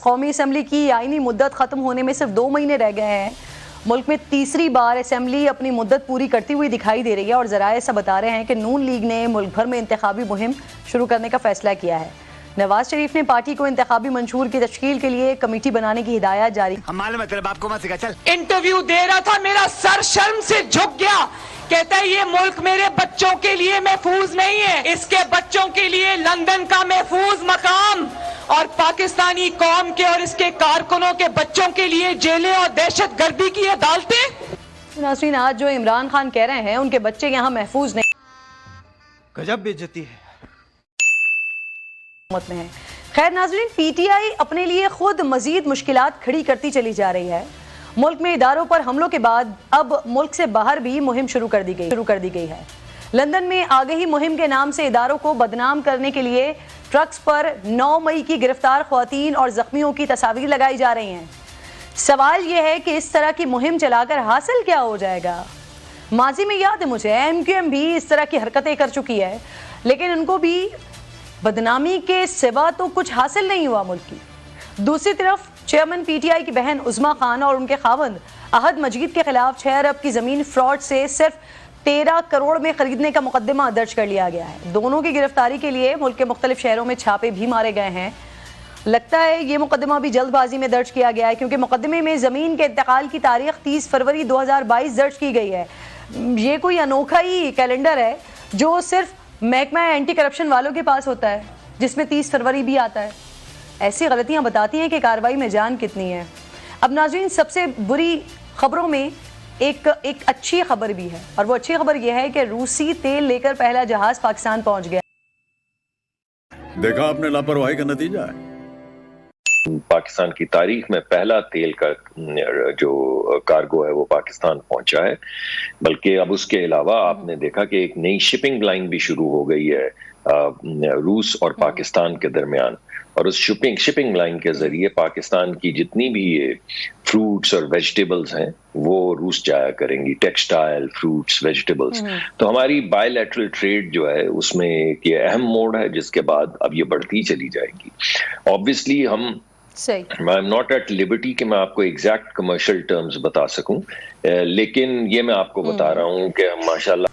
قومی اسمبلی کی آئینی مدت ختم ہونے میں صرف 2 مہینے رہ گئے ہیں. ملک میں تیسری بار اسمبلی اپنی مدت پوری کرتی ہوئی دکھائی دے رہی ہے اور ذرائع ایسا بتا رہے ہیں کہ نون لیگ نے ملک بھر میں انتخابی مہم شروع کرنے کا فیصلہ کیا ہے. نواز شریف نے پارٹی کو انتخابی منشور کی تشکیل کے لیے کمیٹی بنانے کی ہدایات جاری. ہم معلوم ہے تیرے باپ کو مت سکھا. چل انٹرویو دے رہا تھا, میرا سر شرم سے جھک گیا. کہتا ہے یہ ملک میرے بچوں کے لیے محفوظ نہیں ہے, اس کے بچوں کے لیے لندن کا محفوظ مقام اور پاکستانی قوم کے اور اس کے کارکنوں کے بچوں کے لیے جیلیں اور دہشت گردی کی عدالتیں. ناظرین, آج جو عمران خان کہہ رہے ہیں ان کے بچے یہاں محفوظ نہیں. گجب بے عزتی ہے. میں ہے. خیر ناظرین, پی ٹی آئی اپنے لیے خود مزید مشکلات کھڑی کرتی چلی جا رہی ہے. ملک میں اداروں پر حملوں کے بعد اب ملک سے باہر بھی مہم شروع کر دی گئی ہے. لندن میں آگہی مہم کے نام سے اداروں کو بدنام کرنے کے لیے ٹرکس پر 9 مئی کی گرفتار خواتین اور زخمیوں کی تصاویر لگائی جا رہی ہیں. سوال یہ ہے کہ اس طرح کی مہم چلا کر حاصل کیا ہو جائے گا؟ ماضی میں یاد ہے مجھے ایم کیو ایم بھی اس طرح کی حرکتیں کر چکی ہے, لیکن ان کو بھی بدنامی کے سوا تو کچھ حاصل نہیں ہوا ملک کی. دوسری طرف چیئرمین پی ٹی آئی کی بہن عظما خان اور ان کے خاوند احد مجید کے خلاف 6 ارب کی زمین فراڈ سے صرف 13 کروڑ میں خریدنے کا مقدمہ درج کر لیا گیا ہے. دونوں کی گرفتاری کے لیے ملک کے مختلف شہروں میں چھاپے بھی مارے گئے ہیں. لگتا ہے یہ مقدمہ بھی جلد بازی میں درج کیا گیا ہے, کیونکہ مقدمے میں زمین کے انتقال کی تاریخ 30 فروری 2022 درج کی گئی ہے. یہ کوئی انوکھا ہی کیلنڈر ہے جو صرف محکمہ اینٹی کرپشن والوں کے پاس ہوتا ہے, جس میں 30 فروری بھی آتا ہے. ایسی غلطیاں بتاتی ہیں کہ کارروائی میں جان کتنی ہے. اب ناظرین, سب سے بری خبروں میں ایک اچھی خبر بھی ہے, اور وہ اچھی خبر یہ ہے کہ روسی تیل لے کر پہلا جہاز پاکستان پہنچ گیا. دیکھا آپ نے لاپرواہی کا نتیجہ ہے. پاکستان کی تاریخ میں پہلا تیل کا جو کارگو ہے وہ پاکستان پہنچا ہے. بلکہ اب اس کے علاوہ آپ نے دیکھا کہ ایک نئی شپنگ لائن بھی شروع ہو گئی ہے روس اور پاکستان کے درمیان, اور اس شپنگ لائن کے ذریعے پاکستان کی جتنی بھی فروٹس اور ویجیٹیبلز ہیں وہ روس جایا کریں گی, ٹیکسٹائل, فروٹس, ویجیٹیبلز. تو ہماری بائی لیٹرل ٹریڈ جو ہے اس میں ایک یہ اہم موڑ ہے جس کے بعد اب یہ بڑھتی چلی جائے گی. آبویسلی ہم I am not at liberty کہ میں آپ کو ایگزیکٹ کمرشل ٹرمز بتا سکوں, لیکن یہ میں آپ کو بتا رہا ہوں کہ ماشاءاللہ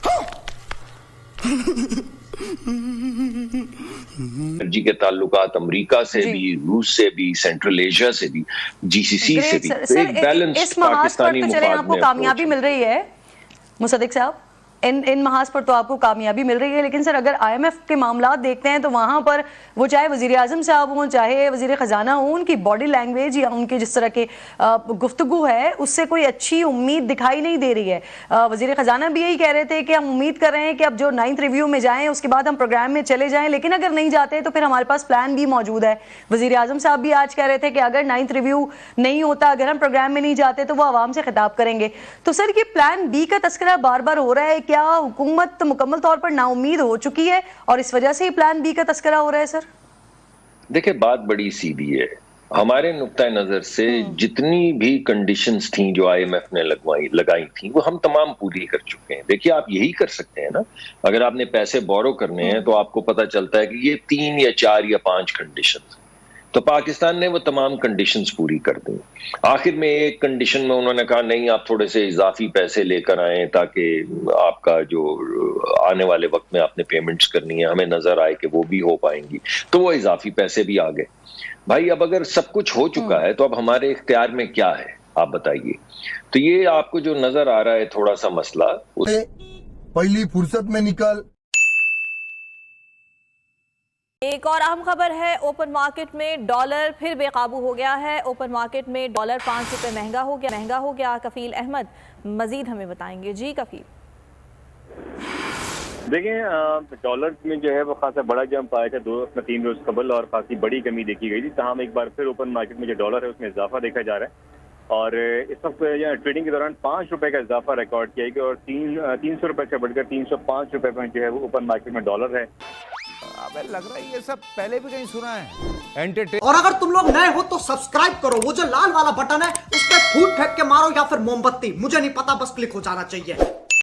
انرجی کے تعلقات امریکہ سے بھی, روس سے بھی, سینٹرل ایشیا سے بھی, جی سی سی سے بھی, ایک بیلنس پاکستانی مفاد میں آپ کو کامیابی مل رہی ہے مصدق صاحب, ان محاذ پر تو آپ کو کامیابی مل رہی ہے. لیکن سر اگر آئی ایم ایف کے معاملات دیکھتے ہیں تو وہاں پر وہ چاہے وزیر اعظم صاحب ہوں, چاہے وزیر خزانہ ہوں, ان کی باڈی لینگویج یا ان کی جس طرح کی گفتگو ہے اس سے کوئی اچھی امید دکھائی نہیں دے رہی ہے. وزیر خزانہ بھی یہی کہہ رہے تھے کہ ہم امید کر رہے ہیں کہ اب جو 9th ریویو میں جائیں اس کے بعد ہم پروگرام میں چلے جائیں, لیکن اگر نہیں جاتے تو پھر ہمارے پاس پلان بھی موجود ہے. وزیر اعظم صاحب بھی آج کہہ رہے تھے کہ اگر 9th ریویو نہیں ہوتا, اگر ہم پروگرام میں نہیں جاتے تو وہ عوام سے خطاب کریں گے. تو سر یہ پلان بی کا تذکرہ بار بار ہو رہا ہے, کیا حکومت مکمل طور پر نا امید ہو چکی ہے اور اس وجہ سے ہی پلان بی کا تذکرہ ہو رہا ہے؟ سر دیکھیں, بات بڑی سیدھی ہے. ہمارے نقطہ نظر سے جتنی بھی کنڈیشنز تھیں جو آئی ایم ایف نے لگائی تھیں وہ ہم تمام پوری کر چکے ہیں. دیکھیے, آپ یہی کر سکتے ہیں نا, اگر آپ نے پیسے بورو کرنے ہیں تو آپ کو پتہ چلتا ہے کہ یہ 3 یا 4 یا 5 کنڈیشنز, تو پاکستان نے وہ تمام کنڈیشنز پوری کر دیں. آخر میں ایک کنڈیشن میں انہوں نے کہا نہیں, آپ تھوڑے سے اضافی پیسے لے کر آئیں تاکہ آپ کا جو آنے والے وقت میں آپ نے پیمنٹس کرنی ہے ہمیں نظر آئے کہ وہ بھی ہو پائیں گی, تو وہ اضافی پیسے بھی آ گئے. بھائی اب اگر سب کچھ ہو چکا ہے تو اب ہمارے اختیار میں کیا ہے آپ بتائیے. تو یہ آپ کو جو نظر آ رہا ہے تھوڑا سا مسئلہ, پہلی فرصت میں نکل. ایک اور اہم خبر ہے, اوپن مارکیٹ میں ڈالر پھر بے قابو ہو گیا ہے. اوپن مارکیٹ میں ڈالر 5 روپے مہنگا ہو گیا. کفیل احمد مزید ہمیں بتائیں گے. جی کفیل. دیکھیں, ڈالر میں جو ہے وہ خاصا بڑا جمپ آیا تھا 3 روز قبل, اور خاصی بڑی کمی دیکھی گئی تھی. تاہم ایک بار پھر اوپن مارکیٹ میں جو ڈالر ہے اس میں اضافہ دیکھا جا رہا ہے, اور اس وقت ٹریڈنگ کے دوران 5 روپے کا اضافہ ریکارڈ کیا گیا, اور 300 روپے سے بڑھ کر 305 روپے میں جو ہے وہ اوپن مارکیٹ میں ڈالر ہے. ابے لگ رہا ہے یہ سب پہلے بھی کہیں سنا ہے. اور اگر تم لوگ نئے ہو تو سبسکرائب کرو, وہ جو لال والا بٹن ہے اس پہ پھوٹ پھینک کے مارو یا پھر موم بتی, مجھے نہیں پتا, بس کلک ہو جانا چاہیے.